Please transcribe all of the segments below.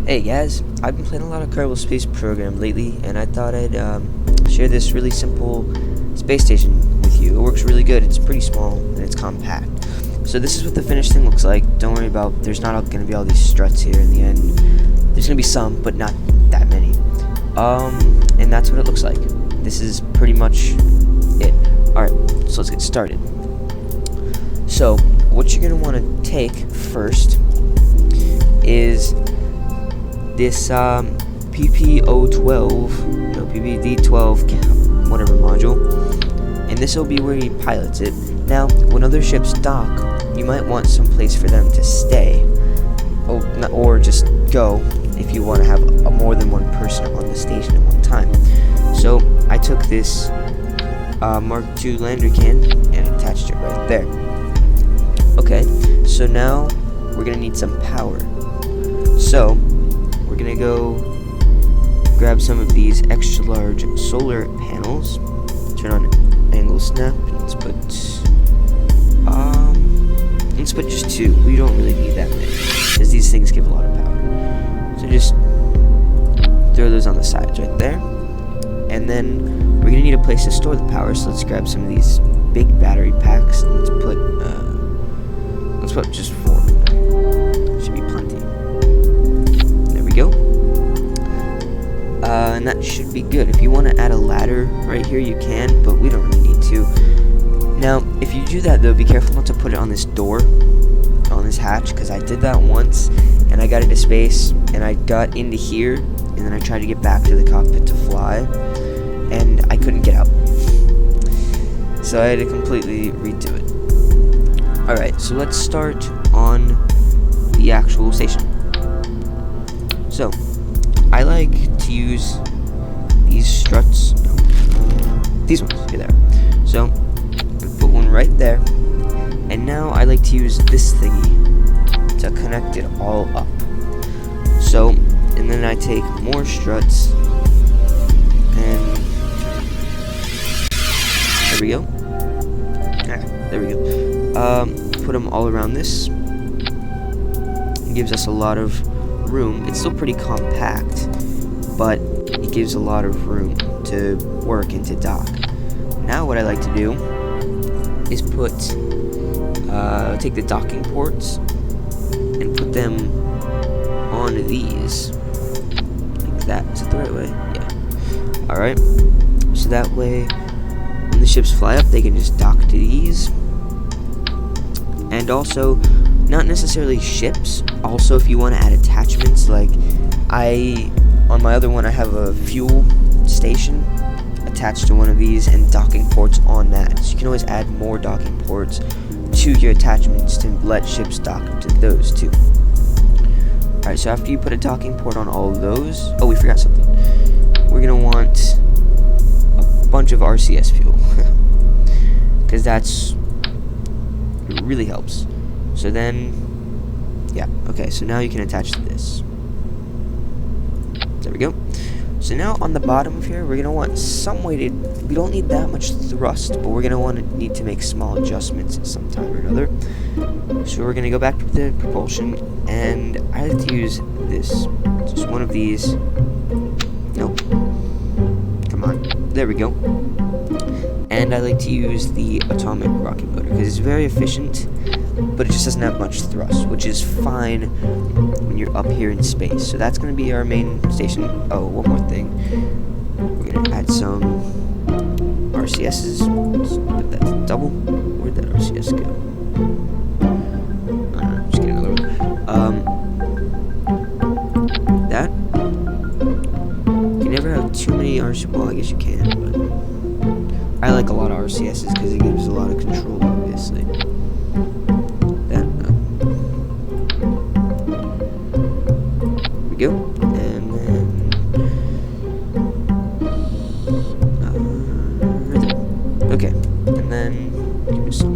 Hey guys, I've been playing a lot of Kerbal Space Program lately, and I thought I'd share this really simple space station with you. It works really good, it's pretty small, and it's compact. So this is what the finished thing looks like. Don't worry about, there's not going to be all these struts here in the end. There's going to be some, but not that many. And that's what it looks like. This is pretty much it. Alright, so let's get started. So, what you're going to want to take first is this PPD12 whatever module, and this will be where he pilots it. Now, when other ships dock, you might want some place for them to stay, or just go if you want to have more than one person on the station at one time. So I took this Mark II lander can and attached it right there. Okay, so now we're gonna need some power. So we're gonna go grab some of these extra large solar panels, turn on angle snap, and let's put just 2. We don't really need that many, because these things give a lot of power. So just throw those on the sides right there. And then we're gonna need a place to store the power, so let's grab some of these big battery packs, and let's put just 4 in there. Should be plenty. There we go. And that should be good. If you want to add a ladder right here, you can, but we don't really need to. Now, if you do that though, be careful not to put it on this door, on this hatch, because I did that once, and I got into space, and I got into here, and then I tried to get back to the cockpit to fly, and I couldn't get out. So I had to completely redo it. Alright, so let's start on the actual station. So, I like to use these struts, these ones, here they are. So, I put one right there, and now I like to use this thingy to connect it all up. So, and then I take more struts, and there we go. There we go. Put them all around this. It gives us a lot of room. It's still pretty compact, but it gives a lot of room to work and to dock. Now what I like to do is take the docking ports and put them on these. Like that. Is it the right way? Yeah. Alright. So that way, when the ships fly up, they can just dock to these. And also, not necessarily ships, also if you want to add attachments, like on my other one I have a fuel station attached to one of these and docking ports on that. So you can always add more docking ports to your attachments to let ships dock to those too. Alright, so after you put a docking port on all of those, oh, we forgot something. We're going to want a bunch of RCS fuel, because that's it really helps. So then, yeah, okay, so now you can attach to this. There we go. So now on the bottom of here, we're going to want some way to, we don't need that much thrust, but we're going to need to make small adjustments at some time or another. So we're going to go back to the propulsion, and I like to use this. Just one of these. Nope. Come on. There we go. And I like to use the atomic rocket motor, because it's very efficient, but it just doesn't have much thrust, which is fine when you're up here in space. So that's going to be our main station. Oh, one more thing. We're going to add some RCSs. Let's put that to double. Where'd that RCS go? I don't know, just get another one. That. You can never have too many RCSs. Well, I guess you can, but I like a lot of RCSs because it gives a lot of control, obviously. There we go. And then right there. Okay. And then give me some.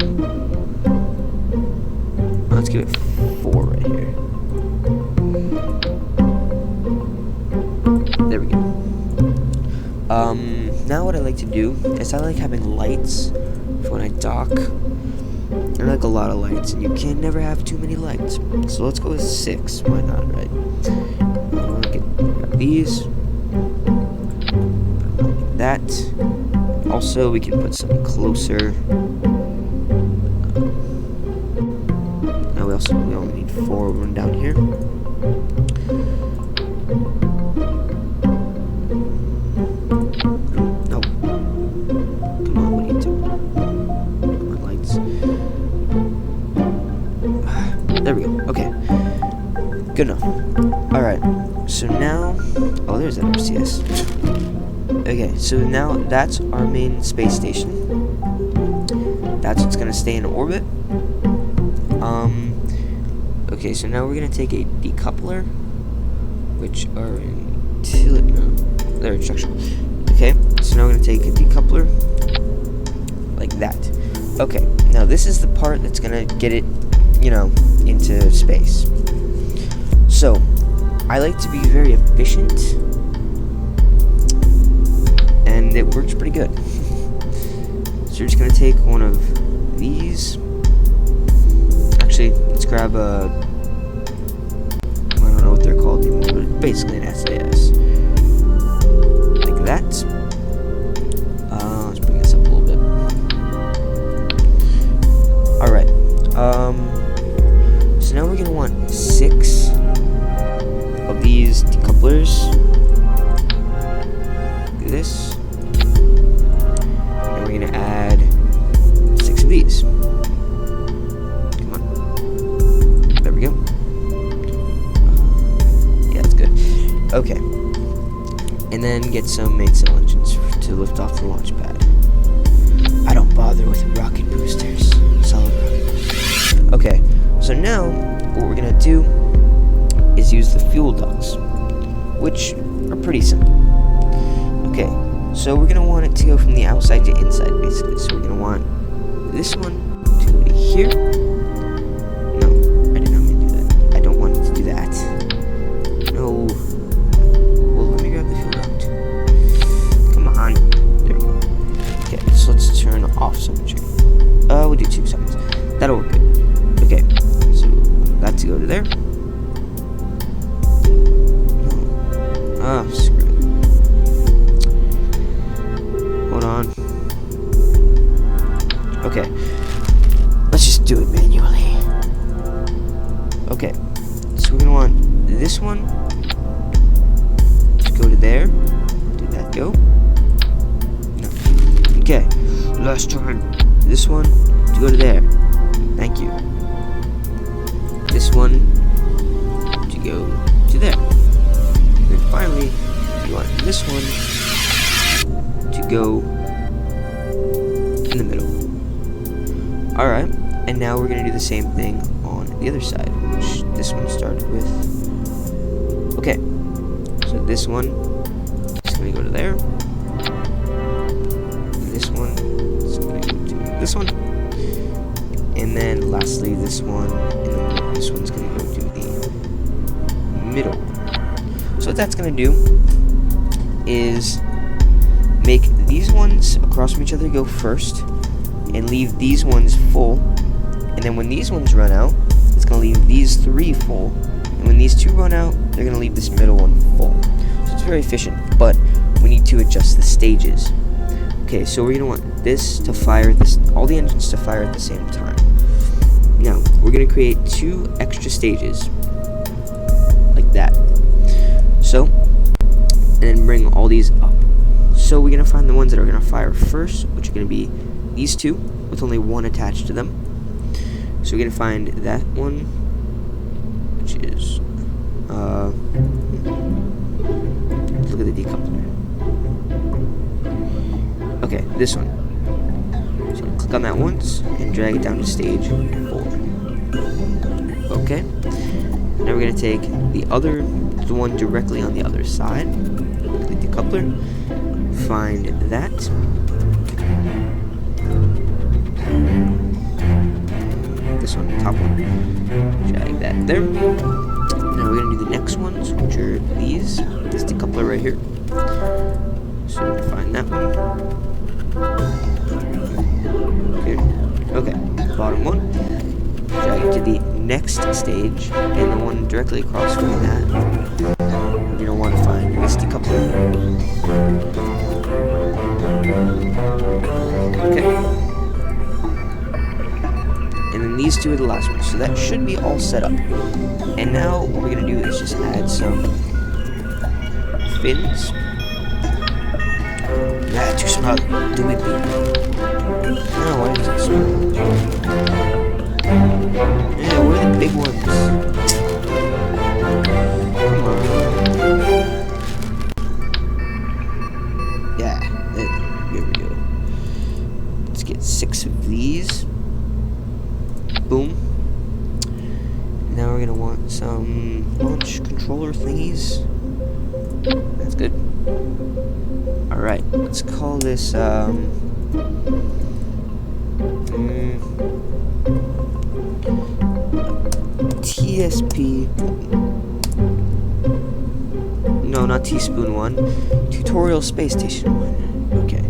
Let's give it 4 right here. There we go. Now what I like to do is I like having lights for when I dock. I like a lot of lights, and you can never have too many lights. So let's go with 6. Why not, right? these. Like that. Also, we can put some closer. Now we only need 4 one down here. No. Come on, what are you doing? Come on, lights. There we go. Okay. Good enough. Alright. So now... Oh, there's that RCS. Okay, so now that's our main space station. That's what's gonna stay in orbit. Okay, so now we're gonna take a decoupler, which are in they're instructional. Okay, so now we're gonna take a decoupler like that. Okay, now this is the part that's gonna get it, you know, into space. So I like to be very efficient, and it works pretty good. So we're just gonna take one of these. Actually, let's grab a, I don't know what they're called anymore, but basically an SAS. Like that. Let's bring this up a little bit. Alright. So now we're gonna want 6 of these decouplers. Like this. And we're gonna add 6 of these. Okay, and then get some mainsail engines to lift off the launch pad. I don't bother with rocket boosters. Solid rocket boosters. Okay, so now what we're gonna do is use the fuel ducts, which are pretty simple. Okay, so we're gonna want it to go from the outside to inside, basically. So we're gonna want this one to go to here. No, I did not mean to do that. I don't want it to do that. No. So let's turn off switching. We'll do 2 seconds. That'll work good. Okay, so that's to go to there. No. Ah, screw it. Hold on. Okay. Let's just do it manually. Okay. So we're gonna want this one to go to there. Did that go? Okay, last turn. This one to go to there. Thank you. This one to go to there. And finally, you want this one to go in the middle. Alright, and now we're going to do the same thing on the other side, which this one started with. Okay, so this one is going to go to there. This one is going to go to this one, and then lastly this one, and then this one's going to go to the middle. So what that's going to do is make these ones across from each other go first, and leave these ones full, and then when these ones run out, it's going to leave these 3 full, and when these 2 run out, they're going to leave this middle one full. So it's very efficient, but we need to adjust the stages. Okay, so we're going to want this to fire, all the engines to fire at the same time. Now, we're going to create 2 extra stages, like that. So, and then bring all these up. So we're going to find the ones that are going to fire first, which are going to be these 2, with only 1 attached to them. So we're going to find that one, which is, look at the decoupler. Okay, this one. So click on that once and drag it down to stage 4. Okay. Now we're gonna take the one directly on the other side. Click the decoupler. Find that. This one, top one. Drag that there. Now we're gonna do the next ones, which are these. This decoupler right here. So we're gonna find that one. Okay, bottom one, drag it to the next stage, and the one directly across from that, you're going to want to find So that should be all set up. And now what we're gonna do is just add some fins. Yeah, too small. Do it, baby. No, why is it small? Yeah, what are the big ones? Come on. Yeah, here we go. Let's get 6 of these. Boom. Now we're gonna want some launch controller thingies. That's good. Alright, let's call this, TSP. No, not Teaspoon 1. Tutorial Space Station 1. Okay.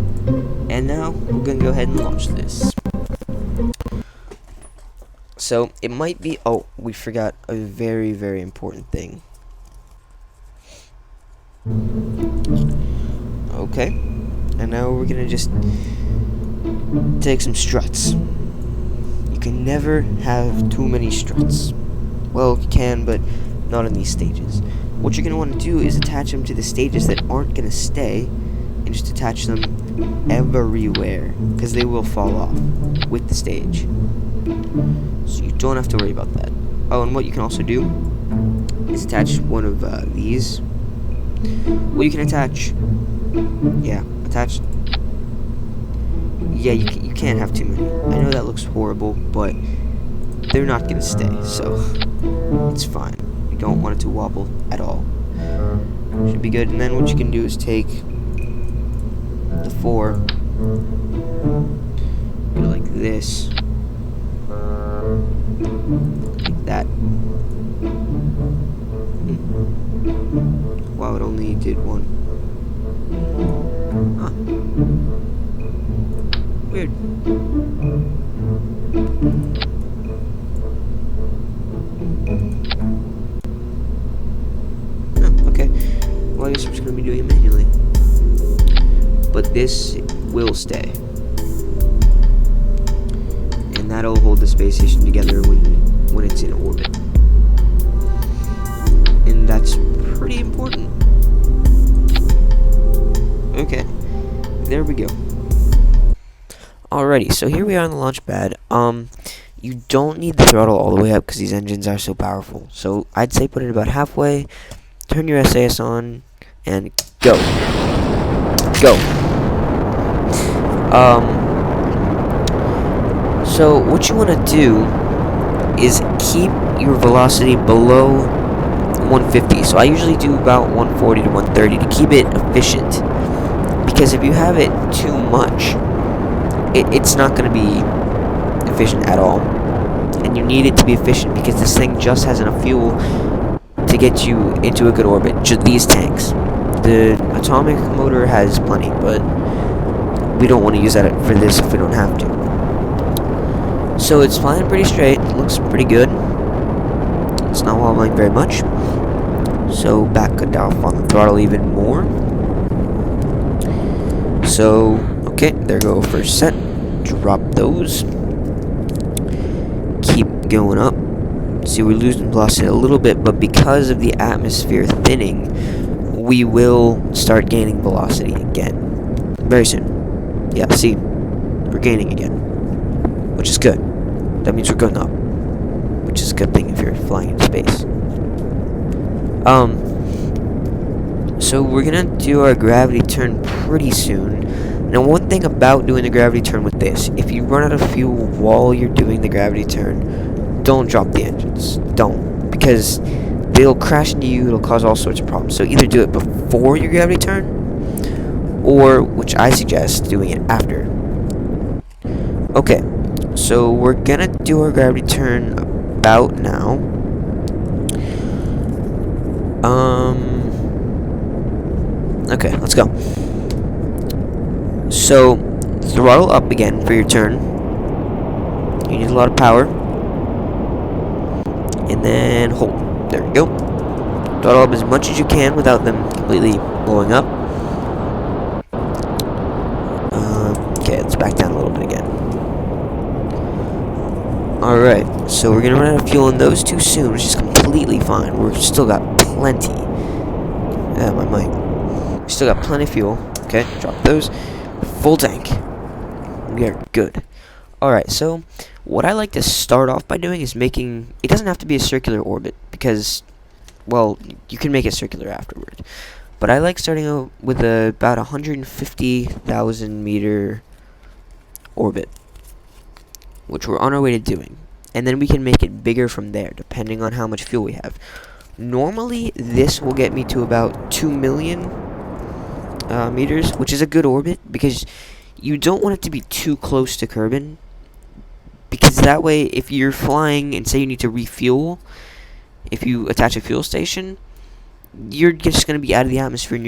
And now, we're gonna go ahead and launch this. So, it might be... Oh, we forgot a very, very important thing. Okay. And now we're gonna just take some struts. You can never have too many struts. Well, you can, but not in these stages. What you're gonna want to do is attach them to the stages that aren't gonna stay, and just attach them everywhere, because they will fall off with the stage. So you don't have to worry about that. Oh, and what you can also do is attach one of these. Well, you can attach... Yeah, attach... Yeah, you can't have too many. I know that looks horrible, but they're not gonna stay, so it's fine. You don't want it to wobble at all. Should be good. And then what you can do is take the 4, go like this, like that. Wow, it only did one. Huh. Weird. Oh, okay. Well, I guess we're just gonna be doing it manually. But this will stay. And that'll hold the space station together when it's in orbit. And that's pretty important. Okay. There we go. Alrighty, so here we are on the launch pad. You don't need the throttle all the way up because these engines are so powerful. So I'd say put it about halfway, turn your SAS on, and go. Go. So what you want to do is keep your velocity below 150. So I usually do about 140 to 130 to keep it efficient. Because if you have it too much, it's not going to be efficient at all. And you need it to be efficient because this thing just has enough fuel to get you into a good orbit. Just these tanks. The atomic motor has plenty, but we don't want to use that for this if we don't have to. So it's flying pretty straight. It looks pretty good. It's not wobbling very much. So back off on the throttle even more. So, okay, there go first set. Drop those. Keep going up. See, we're losing velocity a little bit, but because of the atmosphere thinning, we will start gaining velocity again. Very soon. Yeah, see, we're gaining again. Which is good. That means we're going up. Which is a good thing if you're flying in space. So we're gonna do our gravity turn pretty soon. Now, one thing about doing the gravity turn with this, if you run out of fuel while you're doing the gravity turn, don't drop the engines. Don't. Because they'll crash into you, it'll cause all sorts of problems. So either do it before your gravity turn, or, which I suggest, doing it after. Okay, so we're gonna do our gravity turn about now. Okay, let's go. So, throttle up again for your turn. You need a lot of power. And then hold. There we go. Throttle up as much as you can without them completely blowing up. Okay, let's back down a little bit again. Alright, So we're gonna run out of fuel in those two soon, which is completely fine. We're still got plenty. My mic. We still got plenty of fuel. Okay, drop those. Full tank. We are good. Alright, so what I like to start off by doing is making... It doesn't have to be a circular orbit, because, well, you can make it circular afterward. But I like starting out with about 150,000 meter orbit, which we're on our way to doing. And then we can make it bigger from there, depending on how much fuel we have. Normally, this will get me to about 2 million meters, which is a good orbit, because you don't want it to be too close to Kerbin. Because that way, if you're flying and say you need to refuel, if you attach a fuel station, you're just going to be out of the atmosphere and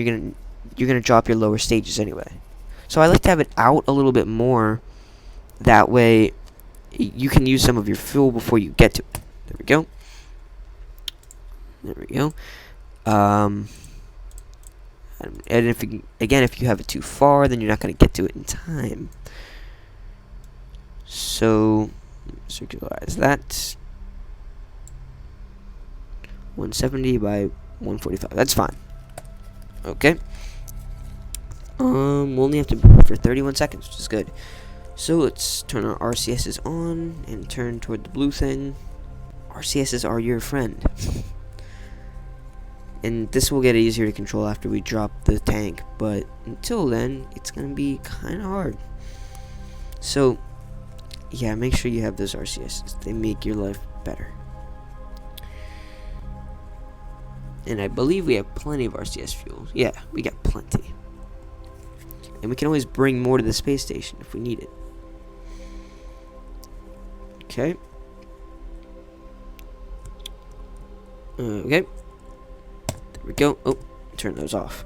you're gonna drop your lower stages anyway. So I like to have it out a little bit more. That way, you can use some of your fuel before you get to it. There we go. There we go. And if you have it too far, then you're not going to get to it in time. So, circularize that. 170 by 145. That's fine. Okay. We'll only have to move for 31 seconds, which is good. So let's turn our RCSs on and turn toward the blue thing. RCSs are your friend. And this will get easier to control after we drop the tank, but until then, it's going to be kind of hard. So, yeah, make sure you have those RCSs. They make your life better. And I believe we have plenty of RCS fuel. Yeah, we got plenty. And we can always bring more to the space station if we need it. Okay. Okay. There we go. Oh, turn those off.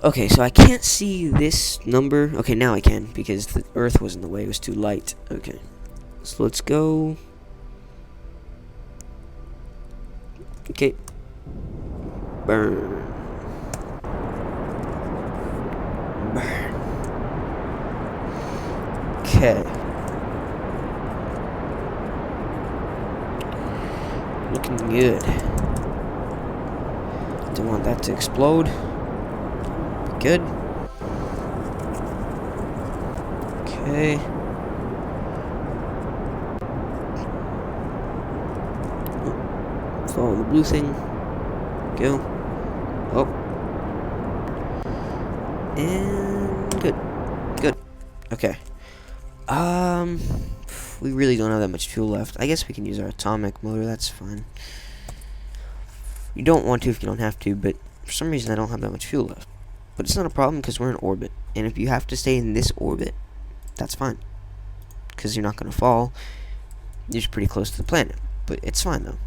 Okay, so I can't see this number. Okay, now I can, because the Earth was in the way. It was too light. Okay. So let's go. Okay. Burn. Burn. Okay. Looking good. Don't want that to explode. Good. Okay. Oh. Follow the blue thing. Go. Oh. And good. Good. Okay. We really don't have that much fuel left. I guess we can use our atomic motor. That's fine. You don't want to if you don't have to, but for some reason I don't have that much fuel left. But it's not a problem because we're in orbit. And if you have to stay in this orbit, that's fine. Because you're not going to fall. You're just pretty close to the planet. But it's fine, though.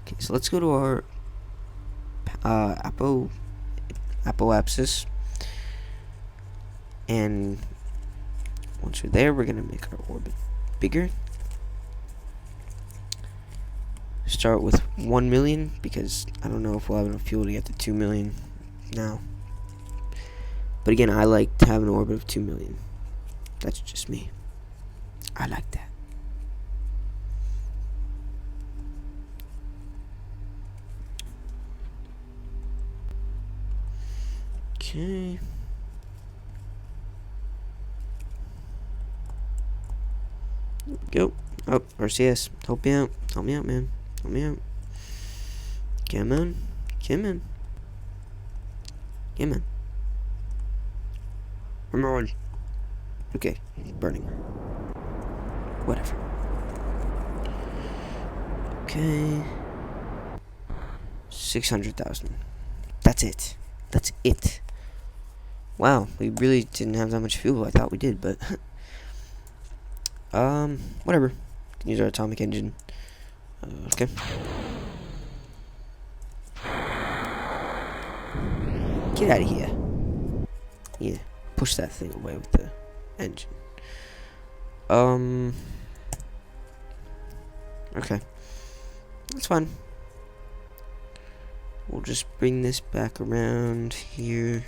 Okay, so let's go to our apoapsis. And once we're there, we're going to make our orbit bigger. Start with 1 million, because I don't know if we'll have enough fuel to get to 2 million now. But again, I like to have an orbit of 2 million. That's just me. I like that. Okay. There we go. Oh, RCS. Help me out. Help me out, man. Help me out. Come on. Come on. Come on. I'm on. Okay. Burning. Whatever. Okay. 600,000. That's it. That's it. Wow. We really didn't have that much fuel. I thought we did, but... whatever. Can use our atomic engine. Okay. Get out of here. Yeah. Push that thing away with the engine. Okay. That's fine. We'll just bring this back around here.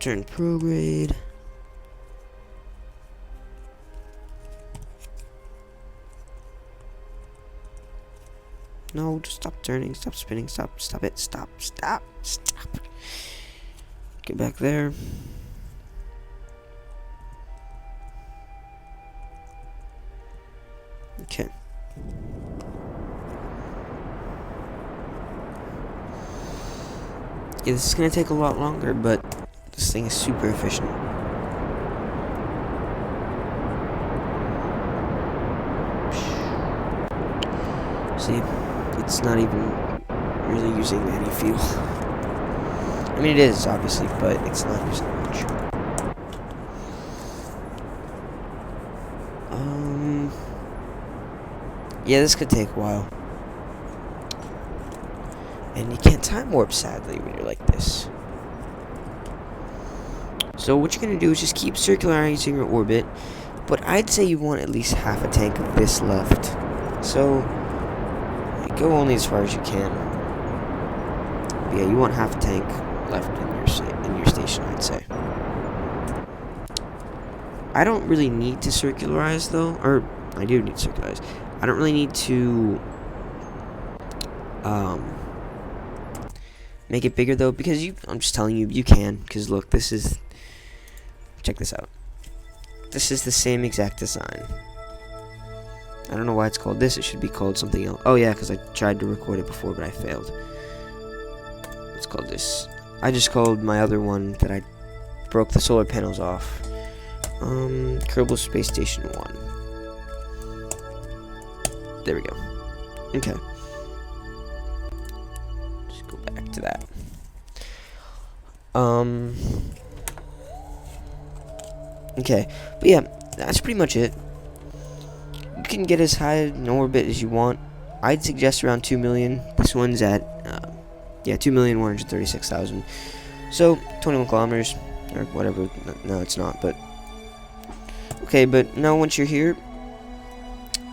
Turn prograde. No, just stop turning, stop spinning, stop it, stop. Get back there. Okay. Yeah, this is gonna take a lot longer, but this thing is super efficient. See, it's not even really using any fuel. I mean, it is, obviously, but it's not using much. Yeah, this could take a while. And you can't time warp, sadly, when you're like this. So what you're going to do is just keep circularizing your orbit, but I'd say you want at least half a tank of this left. So go only as far as you can. But yeah, you want half a tank left in your station, I'd say. I don't really need to circularize, though. Or, I do need to circularize. I don't really need to make it bigger, though, because I'm just telling you, you can. Because, look, check this out. This is the same exact design. I don't know why it's called this. It should be called something else. Oh, yeah, because I tried to record it before, but I failed. It's called this. I just called my other one that I broke the solar panels off. Kerbal Space Station 1. There we go. Okay. Just go back to that. Okay. But yeah, that's pretty much it. You can get as high in orbit as you want. I'd suggest around 2 million. This one's at, 2,136,000. So, 21 kilometers, or whatever. No, it's not, but... Okay, but now once you're here,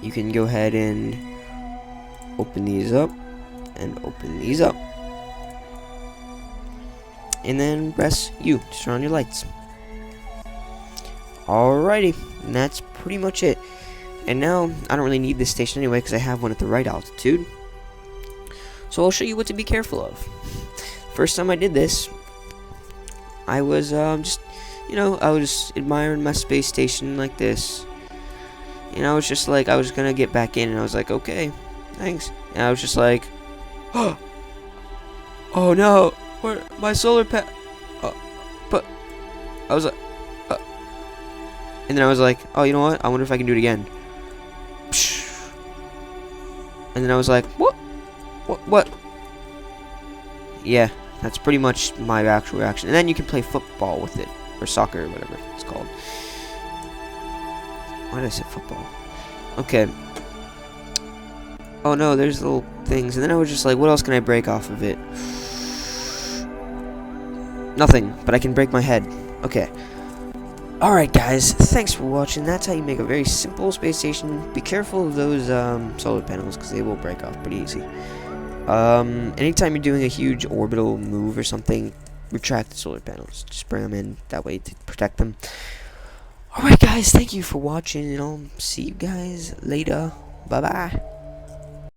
you can go ahead and open these up, and open these up. And then press U to turn on your lights. Alrighty, and that's pretty much it. And now, I don't really need this station anyway, because I have one at the right altitude. So I'll show you what to be careful of. First time I did this, I was just, I was admiring my space station like this. And I was just like, I was gonna get back in, and I was like, okay, thanks. And I was just like, oh no, where my solar but I was like, and then I was like, oh, you know what? I wonder if I can do it again. And then I was like, what? Yeah, that's pretty much my actual reaction. And then you can play football with it, or soccer, or whatever it's called. Why did I say football? Okay. Oh no, there's little things. And then I was just like, what else can I break off of it? Nothing, but I can break my head. Okay. Alright guys, thanks for watching. That's how you make a very simple space station. Be careful of those solar panels, because they will break off pretty easy. Anytime you're doing a huge orbital move or something, retract the solar panels. Just bring them in that way to protect them. Alright guys, thank you for watching, and I'll see you guys later. Bye bye.